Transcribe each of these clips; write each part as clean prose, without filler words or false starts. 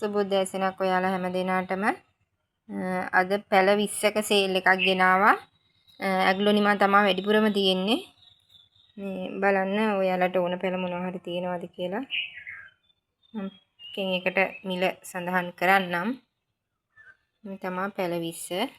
සුබෝදෑසනක් ඔයාලා හැම දිනාටම අද පැල 20ක සේල් එකක් ගෙනාවා. ඇග්ලොනිමා තමයි වැඩිපුරම තියෙන්නේ. මේ බලන්න ඔයාලට ඕන පැල මොනවා හරි තියෙනවද කියලා. මම එකට මිල සඳහන් කරන්නම්. මේ තමයි පැල 20.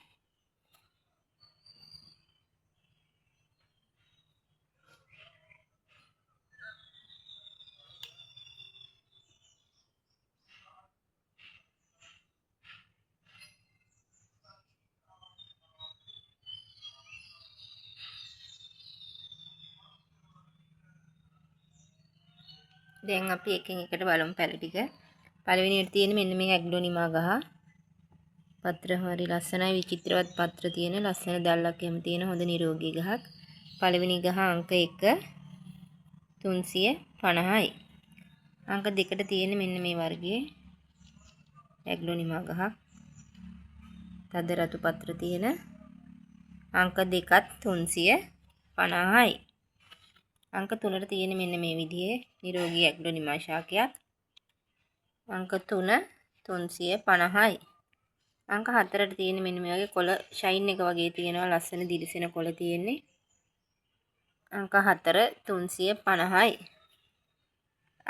දැන් අපි එකින් එකට බලමු පැල ටික. පළවෙනියට තියෙන මෙන්න මේ ඇග්ලොනිමා ගහ. පත්‍ර හරි ලස්සනයි, විචිත්‍රවත් පත්‍ර තියෙන ලස්සන දැල්ලක් එහෙම තියෙන හොඳ නිරෝගී ගහක්. පළවෙනි ගහ අංක 1 350යි. අංක 2ට තියෙන මෙන්න මේ වර්ගයේ ඇග්ලොනිමා ගහක්. තද රතු පත්‍ර තියෙන අංක 2ත් 350යි. අංක 3ට තියෙන මෙන්න මේ විදිහේ නිරෝගී ඇග්ලොනිමා ශාකයක්. අංක 3 350යි. අංක 4ට තියෙන මෙන්න මේ වගේ කොළ ෂයින් එක වගේ තියෙනවා, ලස්සන දිලිසෙන කොළ තියෙන්නේ. අංක 4 350යි.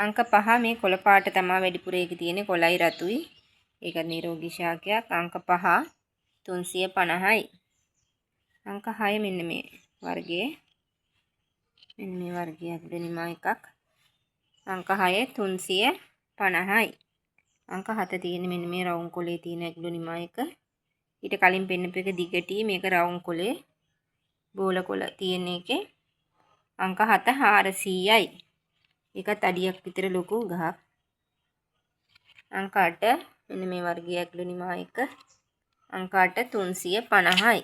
අංක 5 මේ කොළ පාට තමයි වැඩිපුර එකේ තියෙන්නේ, කොළයි රතුයි. ඒක නිරෝගී ශාකයක්. අංක 5 350යි. අංක 6 මෙන්න මේ වර්ගයේ මෙන්න මේ වර්ගයේ ඇග්ලොනිමා එකක්. අංක 6 350යි. අංක 7 තියෙන මෙන්න මේ රවුම් කොලේ තියෙන ඇග්ලොනිමා එක. ඊට කලින් පෙන්නපු එක දිගටි, මේක රවුම් කොලේ බෝල කොළ තියෙන එකේ. අංක 7 400යි. ඒකත් අඩියක් විතර ලොකු ගහක්. අංක 8 මෙන්න මේ වර්ගයේ ඇග්ලොනිමා එක. අංක 8 350යි.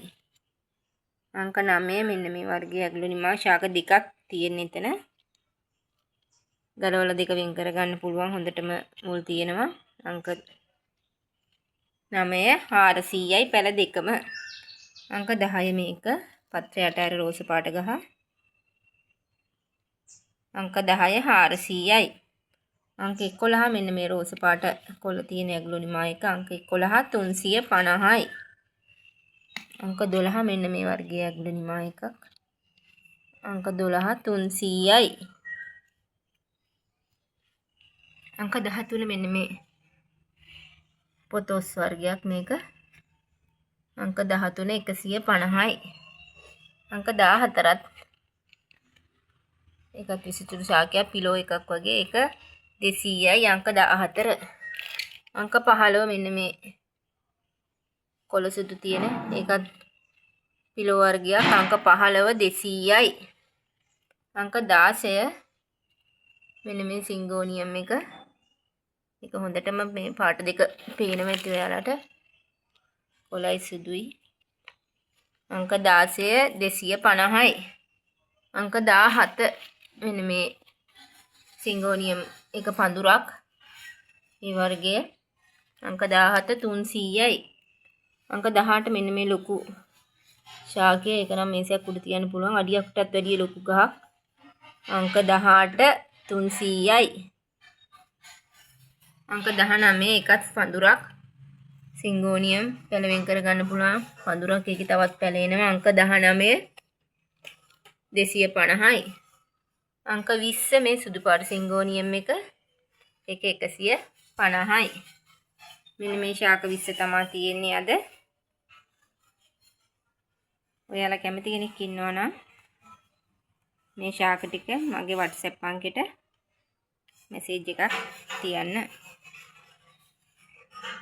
අංක 9 මෙන්න මේ වර්ගයේ ඇග්ලොනිමා ශාක දෙකක් තියෙන එතන. ගලවල දෙක වෙන් කරගන්න පුළුවන්, හොඳටම මුල් තියෙනවා. අංක 9 400යි පැල දෙකම. අංක 10 මේක පත්‍රයට අර රෝස පාට ගහ. අංක 10 400යි. අංක 11 මෙන්න මේ රෝස පාට කොළ තියෙන ඇග්ලොනිමා එක. අංක 11 350යි. අංක 12 මෙන්න මේ වර්ගයේ ඇග්ලොනිමා එකක්. අංක 12 300යි. අංක 13 මෙන්න මේ පොතොස් වර්ගයක් මේක. අංක 13 150යි. අංක 14ත් එකක් විසිතුරු ශාකයක්, පිලෝ එකක් වගේ. ඒක 200යි. අංක 14. අංක 15 මෙන්න මේ කොළ සුදු තියෙන ඒකත් පිලෝ වර්ගයක්. අංක 15 200යි. අංක 16 මෙන්න මේ සිංගෝනියම් එක. ඒක හොඳටම මේ පාට දෙක පේනවා ඇති ඔයාලට. කොළයි සුදුයි. අංක 16 250යි. අංක 17 මෙන්න මේ සිංගෝනියම් එක පඳුරක්. මේ වර්ගයේ අංක 17 300යි. අංක 18 මෙන්න මේ ලොකු ශාකය. ඒක නම් මේසයක් උඩ තියන්න පුළුවන්, අඩියකටත් වැඩිය ලොකු ගහක්. අංක 18 300යි. අංක 19 එකත් පඳුරක්. සිංගෝනියම් පැල වෙන් කරගන්න පුළුවන් පඳුරක්. ඒකේ තවත් පැල එනවා. අංක 19 250යි. අංක 20 මේ සුදු පාට සිංගෝනියම් එක. ඒක 150යි. මෙන්න මේ ශාක 20 තමයි තියෙන්නේ අද. ඔයාලා කැමති කෙනෙක් ඉන්නවා නම් මේ ශාක ටික මගේ WhatsApp අංකෙට මැසේජ් එකක් තියන්න.